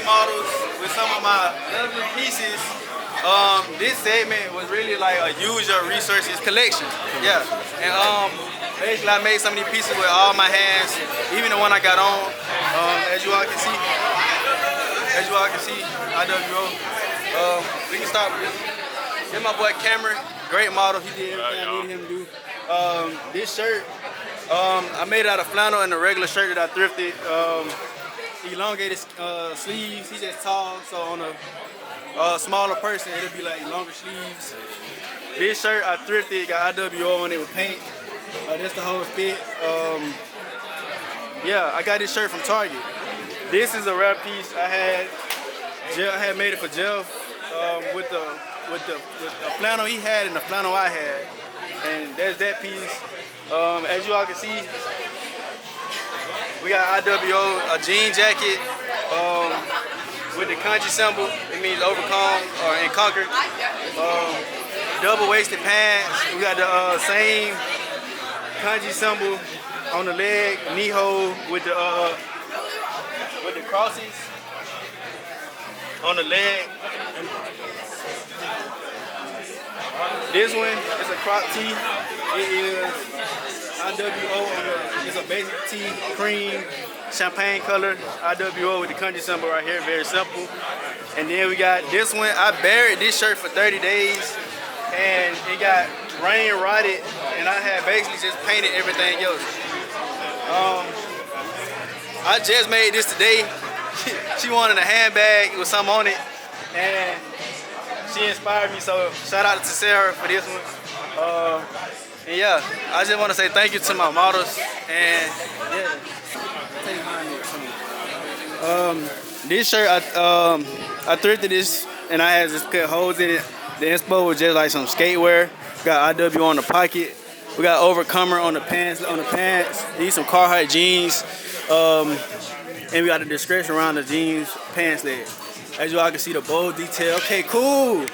models with some of my lovely pieces. This segment was really like a use your resources collection. Yeah, and basically I made some of these pieces with all my hands, even the one I got on. As you all can see, IWO. We can start with this. This is my boy Cameron, great model. He did everything I needed him to do. This shirt, I made it out of flannel and the regular shirt that I thrifted. Elongated sleeves. He's just tall, so on a smaller person, it'll be like longer sleeves. This shirt I thrifted, got IWO on it with paint. That's the whole fit. Yeah, I got this shirt from Target. This is a rare piece I had made it for Jeff with the flannel he had and the flannel I had, and there's that piece. As you all can see, we got IWO, a jean jacket with the kanji symbol. It means overcome and conquer. Double-waisted pants. We got the same kanji symbol on the leg, knee hole with the crosses on the leg. This one is a crop tee. It is IWO it's a basic tee, cream, champagne color, IWO with the kanji symbol right here, very simple. And then we got this one. I buried this shirt for 30 days and it got rain rotted, and I had basically just painted everything else. I just made this today. She wanted a handbag with something on it, and she inspired me, so shout out to Sarah for this one. And yeah, I just want to say thank you to my models, and yeah. This shirt, I thrifted this, and I had just cut holes in it. The inspo was just like some skate wear. Got IW on the pocket. We got Overcomer on the pants. These some Carhartt jeans. And we got the description around the jeans pants leg. As you all can see, the bold detail. Okay, cool.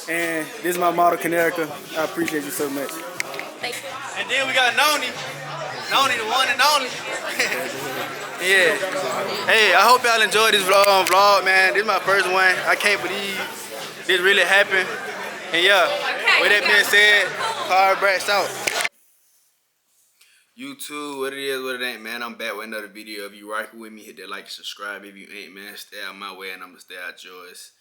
And this is my model, Canerica. I appreciate you so much. Thank you. And then we got Noni, the one and only. Yeah. Hey, I hope y'all enjoyed this vlog, man. This is my first one. I can't believe this really happened. And yeah, with that being said, Cary Brats out. YouTube, what it is, what it ain't, man. I'm back with another video. If you rockin' with me, hit that like and subscribe. If you ain't, man, stay out my way and I'm gonna stay out yours.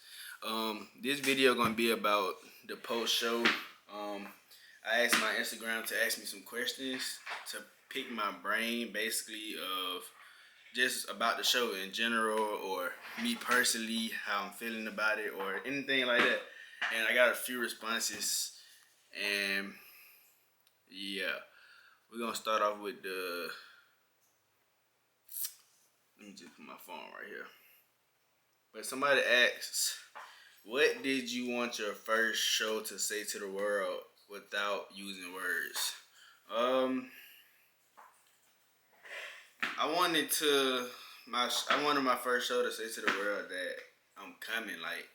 This video gonna be about the post show. I asked my Instagram to ask me some questions to pick my brain, basically, of just about the show in general, or me personally, how I'm feeling about it, or anything like that. And I got a few responses, and yeah, we're gonna start off with the, let me just put my phone right here. But somebody asks, what did you want your first show to say to the world without using words? I wanted my first show to say to the world that I'm coming. Like,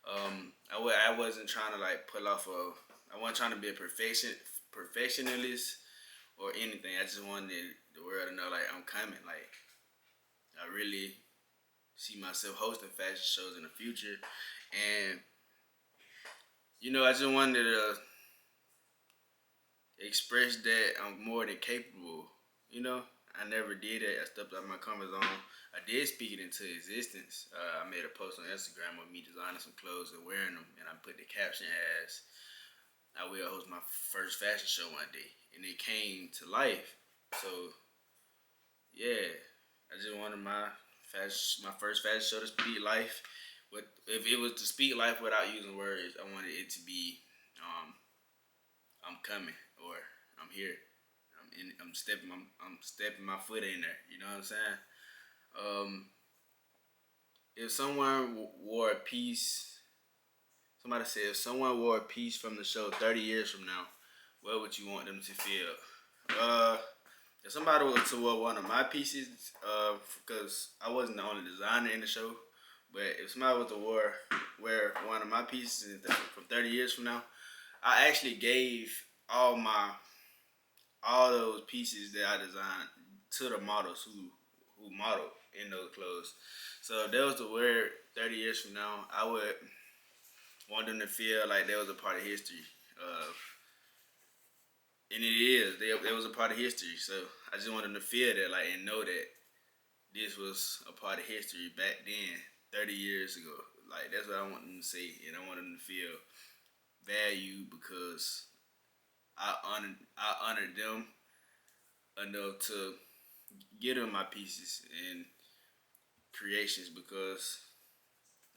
I wasn't trying to like pull off I wasn't trying to be a perfectionist or anything. I just wanted the world to know, like, I'm coming. Like, I really see myself hosting fashion shows in the future, and you know, I just wanted to express that I'm more than capable. You know, I never did it. I stepped out my comfort zone. I did speak it into existence. I made a post on Instagram of me designing some clothes and wearing them, and I put the caption as, I will host my first fashion show one day. And it came to life. So, yeah, I just wanted my first fashion show to speak life. But if it was to speak life without using words, I wanted it to be, I'm coming, or I'm here. I'm stepping my foot in there. You know what I'm saying? If someone wore a piece, somebody said, if someone wore a piece from the show 30 years from now, what would you want them to feel? If somebody was to wear one of my pieces, because I wasn't the only designer in the show, but if somebody was to wear one of my pieces from 30 years from now, I actually gave all those pieces that I designed to the models who modeled in those clothes. So if that was the word 30 years from now, I would want them to feel like that was a part of history. Uh, and it is. They was a part of history. So I just want them to feel that, like, and know that this was a part of history back then, 30 years ago. Like, that's what I want them to say, and I want them to feel valued because I honored them enough to give them my pieces and creations because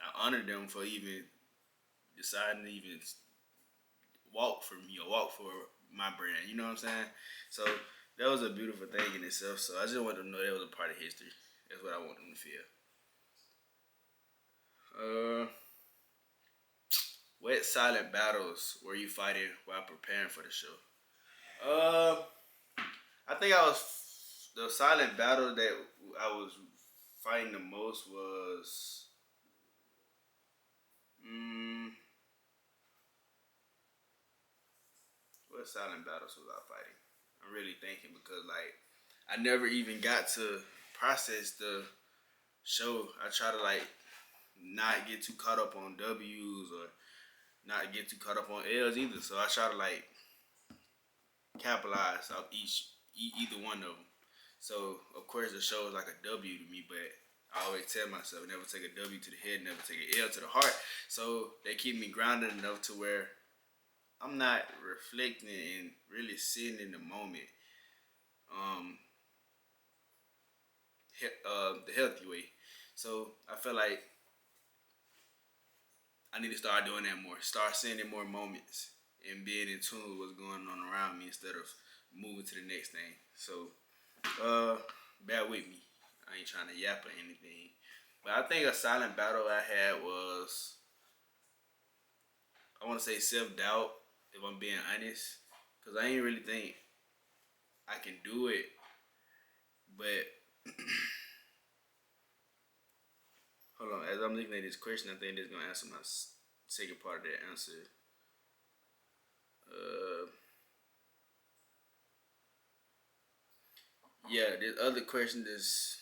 I honored them for even deciding to even walk for me or walk for my brand. You know what I'm saying? So that was a beautiful thing in itself. So I just want them to know that was a part of history. That's what I want them to feel. Uh, what silent battles were you fighting while preparing for the show? Uh, I think I was the silent battle that I was fighting the most was mm, what silent battles was I fighting? I'm really thinking because like I never even got to process the show. I try to like not get too caught up on W's or not get too caught up on L's either. So I try to like capitalize off either one of them. So of course the show is like a W to me, but I always tell myself never take a W to the head, never take an L to the heart. So they keep me grounded enough to where I'm not reflecting and really sitting in the moment. Um, the healthy way. So I feel like I need to start doing that more. Start seeing in more moments and being in tune with what's going on around me instead of moving to the next thing. So bear with me. I ain't trying to yap or anything. But I think a silent battle I had was I want to say self doubt. If I'm being honest, because I ain't really think I can do it. But hold on, as I'm looking at this question, I think this gonna answer my second part of that answer. Uh, yeah, this other question is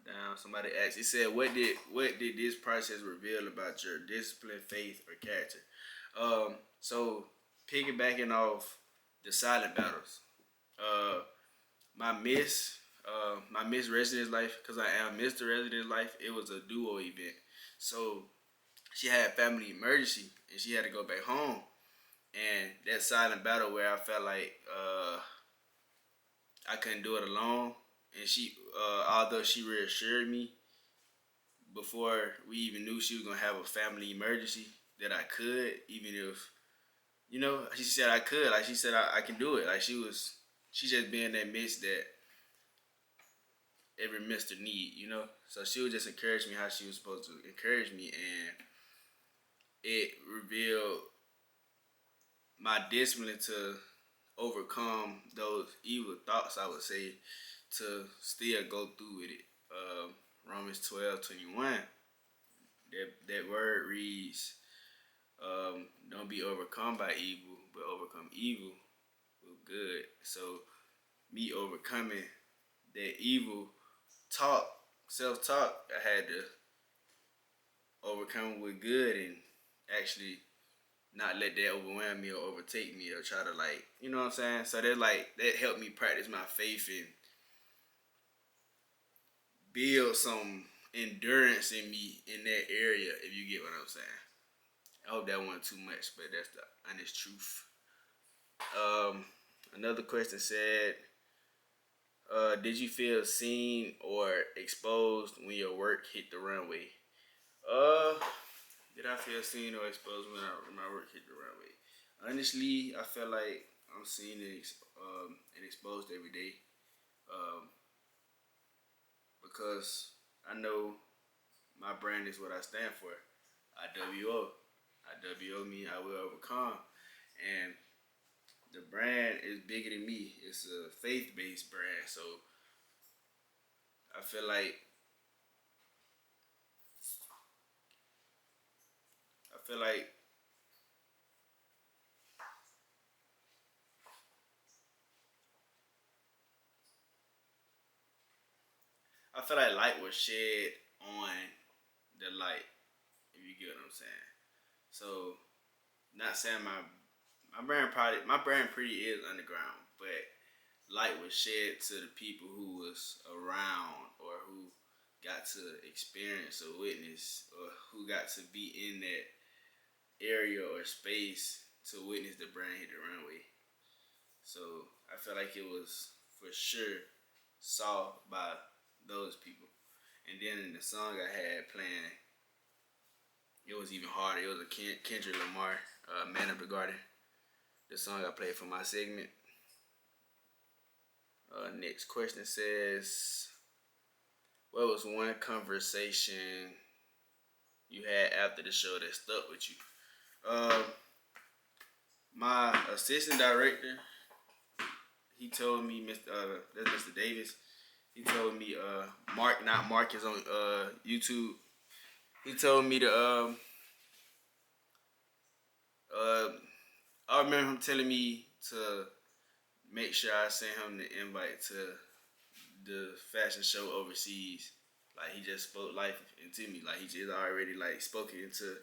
down. Somebody asked. It said, "What did this process reveal about your discipline, faith, or character?" So piggybacking off the silent battles, uh, my Miss Residence Life, because I am Mr. Residence Life. It was a duo event, so she had family emergency and she had to go back home. And that silent battle where I felt like I couldn't do it alone, and she, although she reassured me before we even knew she was gonna have a family emergency that I could, even if she said I could, like she said I can do it, like she just being that miss that every mister need, So she would just encourage me how she was supposed to encourage me, and it revealed my discipline to overcome those evil thoughts. I would say to still go through with it. Romans 12:21. That word reads, "Don't be overcome by evil, but overcome evil with good." So me overcoming that evil talk, self-talk, I had to overcome with good and actually not let that overwhelm me or overtake me or try to like, you know what I'm saying? So that helped me practice my faith and build some endurance in me in that area, if you get what I'm saying. I hope that wasn't too much, but that's the honest truth. Um, Another question said, did you feel seen or exposed when your work hit the runway? Uh, did I feel seen or exposed when my work hit the runway? Honestly, I feel like I'm seen and exposed every day, um, because I know my brand is what I stand for. IWO. IWO means I will overcome. And the brand is bigger than me. It's a faith-based brand. So I feel like I feel like I feel like light was shed on the light, if you get what I'm saying. So, not saying my brand pretty is underground, but light was shed to the people who was around or who got to experience or witness or who got to be in that area or space to witness the brand hit the runway. So I felt like it was for sure saw by those people. And then in the song I had playing, it was even harder. It was a Kendrick Lamar, "Man of the Garden." The song I played for my segment. Next question says, "What was one conversation you had after the show that stuck with you?" Uh, my assistant director, he told me, that's Mr. Davis. He told me, Mark, not Mark, is on YouTube. He told me to, uh, I remember him telling me to make sure I sent him the invite to the fashion show overseas. Like he just spoke life into me. Like he just already like spoken into.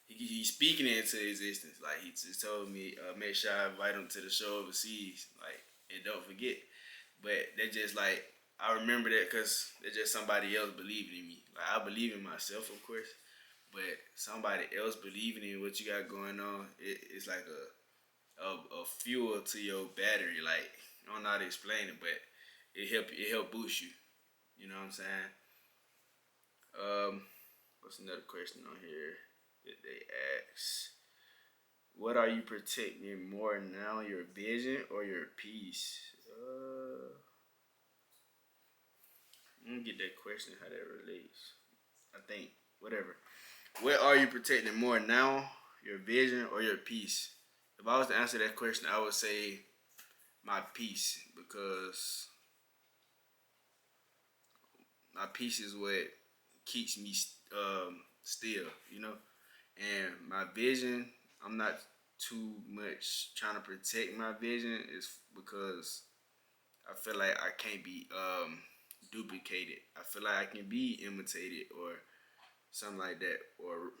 He's speaking it into existence. Like he just told me, make sure I invite him to the show overseas. Like and don't forget. But they just like I remember that because they're just somebody else believing in me. Like I believe in myself, of course, but somebody else believing in what you got going on, it's like a fuel to your battery. Like I don't know how to explain it, but it help boost you. You know what I'm saying? What's another question on here that they ask? What are you protecting more now, your vision or your peace? I'm gonna get that question how that relates. I think whatever. What are you protecting more now, your vision or your peace? If I was to answer that question, I would say my peace because my peace is what keeps me still, you know. And my vision, I'm not too much trying to protect my vision, is because I feel like I can't be duplicated. I feel like I can be imitated or something like that, or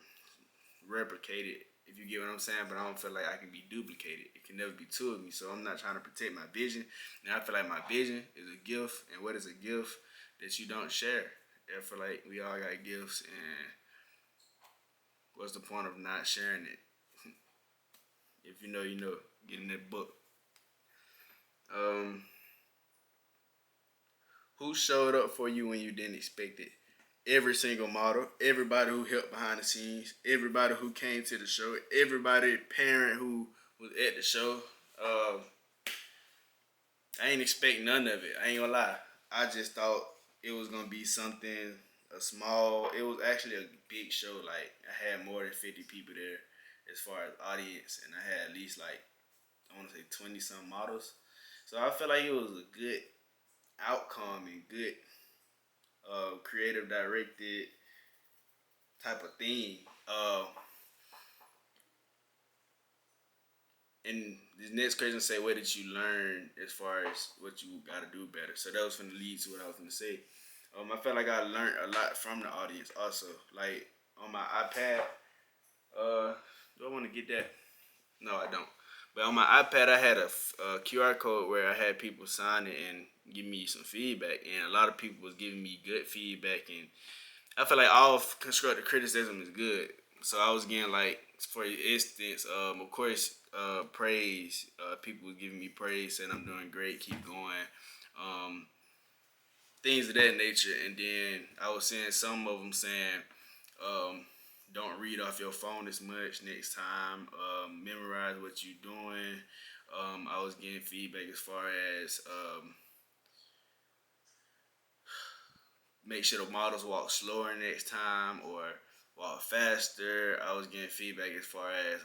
replicated. If you get what I'm saying, but I don't feel like I can be duplicated. It can never be two of me. So I'm not trying to protect my vision. And I feel like my vision is a gift. And what is a gift that you don't share? I feel like we all got gifts, and what's the point of not sharing it? If you know, you know. Get in that book. Um, who showed up for you when you didn't expect it? Every single model, everybody who helped behind the scenes, everybody who came to the show, everybody parent who was at the show. Uh, I ain't expect none of it. I ain't gonna lie. I just thought it was gonna be something a small. It was actually a big show. Like I had more than 50 people there as far as audience, and I had at least like I want to say 20 some models. So I felt like it was a good outcome and good creative directed type of thing. And the next question say, what did you learn as far as what you got to do better? So that was going to lead to what I was going to say. I felt like I learned a lot from the audience also. Like on my iPad, do I want to get that? No, I don't. But on my iPad, I had a QR code where I had people sign it and give me some feedback. And a lot of people was giving me good feedback. And I feel like all constructive criticism is good. So I was getting like, for instance, of course, praise. People was giving me praise, saying I'm doing great, keep going, things of that nature. And then I was seeing some of them saying, don't read off your phone as much next time. Memorize what you're doing. I was getting feedback as far as make sure the models walk slower next time or walk faster. I was getting feedback as far as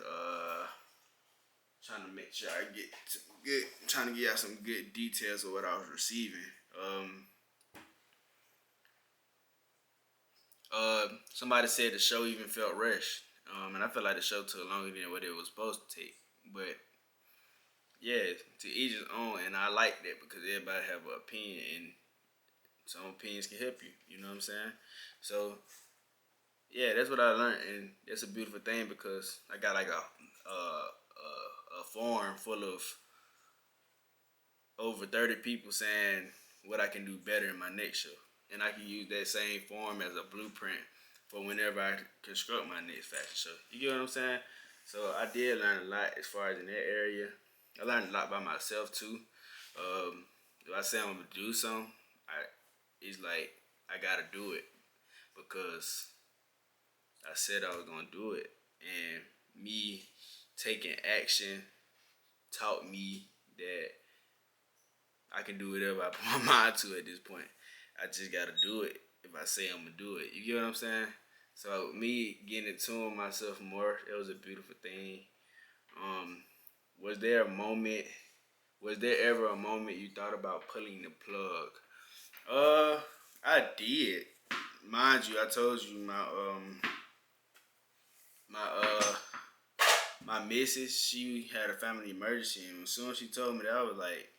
trying to make sure I get good, trying to get out some good details of what I was receiving. Somebody said the show even felt rushed, and I felt like the show took longer than what it was supposed to take. But yeah, to each his own, and I like that because everybody have an opinion, and some opinions can help you. You know what I'm saying? So yeah, that's what I learned, and it's a beautiful thing because I got like a forum full of over 30 people saying what I can do better in my next show, and I can use that same form as a blueprint for whenever I construct my next fashion show. You get what I'm saying? So I did learn a lot as far as in that area. I learned a lot by myself too. If I say I'm gonna do something, it's like I gotta do it because I said I was gonna do it, and me taking action taught me that I can do whatever I put my mind to at this point. I just gotta do it if I say I'm gonna do it. You get what I'm saying? So me getting in tune with myself more, it was a beautiful thing. Um, was there a moment? Was there ever a moment you thought about pulling the plug? I did. Mind you, I told you my my missus, she had a family emergency, and as soon as she told me that, I was like,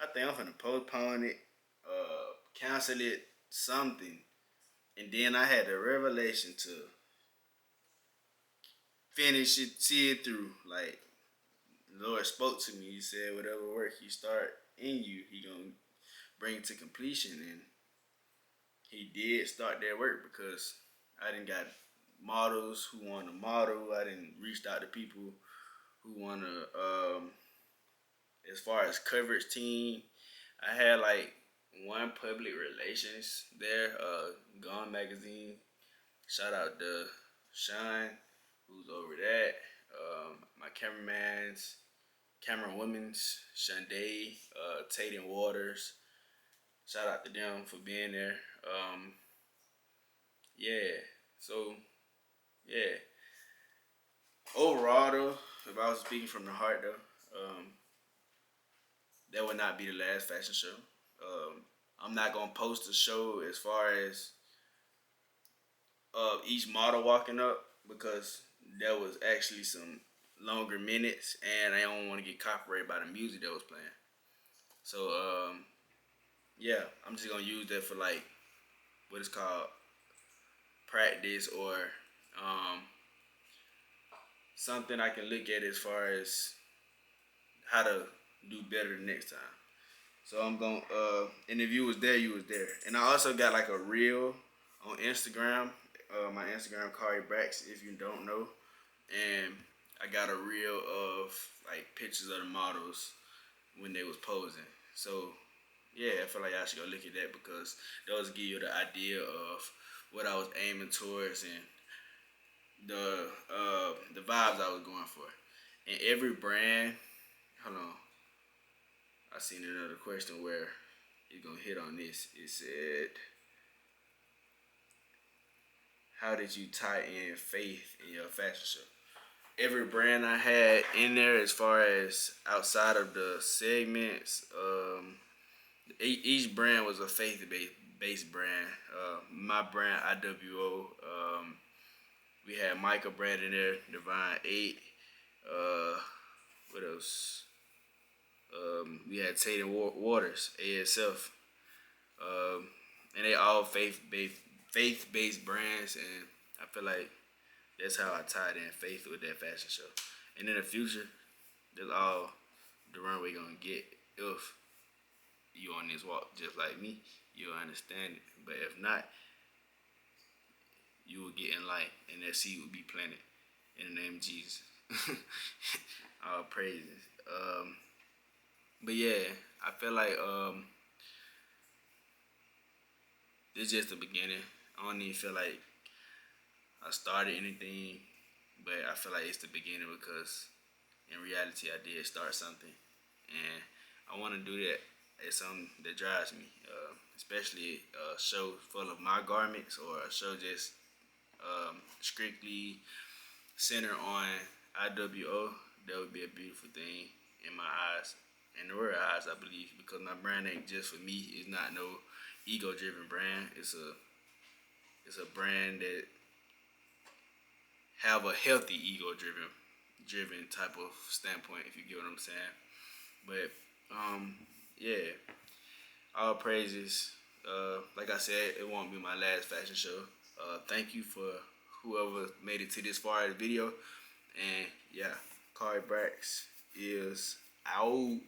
I think I'm gonna postpone it, cancel it, something. And then I had the revelation to finish it, see it through. Like the Lord spoke to me. He said, whatever work He start in you, He gonna bring it to completion. And He did start that work because I didn't got models who want to model. I didn't reach out to people who want to. As far as coverage team, I had like one public relations there. Gone magazine. Shout out to Sean, who's over that. My camera women's, Shanday, Tate and Waters. Shout out to them for being there. Yeah. So yeah. Overall though, if I was speaking from the heart though, that would not be the last fashion show. I'm not gonna post a show as far as each model walking up because there was actually some longer minutes, and I don't want to get copyrighted by the music that was playing. So yeah, I'm just gonna use that for like what is called practice or um, something I can look at as far as how to do better the next time. So I'm going and if you was there, you was there. And I also got like a reel on Instagram. My Instagram, Cary if you don't know. And I got a reel of like pictures of the models when they was posing. So yeah, I feel like I should go look at that because those give you the idea of what I was aiming towards and the vibes I was going for. And every brand, hold on, I seen another question where you're gonna hit on this. It said, "How did you tie in faith in your fashion show?" Every brand I had in there, as far as outside of the segments, each brand was a faith-based brand. My brand, IWO. We had Micah brand in there, Divine 8. What else? We had Tate and Waters, ASF. And they all faith-based brands, and I feel like that's how I tied in faith with that fashion show. And in the future, that's all the runway gonna get if you on this walk just like me. You'll understand it. But if not, you will get in life, and that seed will be planted in the name of Jesus. All praises. But yeah, I feel like this is just the beginning. I don't even feel like I started anything, but I feel like it's the beginning because in reality I did start something, and I want to do that. It's something that drives me, especially a show full of my garments or a show just strictly centered on IWO. That would be a beautiful thing in my eyes, in the world eyes, I believe, because my brand ain't just for me. It's not no ego-driven brand. It's a brand that have a healthy ego-driven type of standpoint, if you get what I'm saying. But yeah, all praises. Like I said, it won't be my last fashion show. Thank you for whoever made it to this far of the video. And yeah, Cary Brax is out.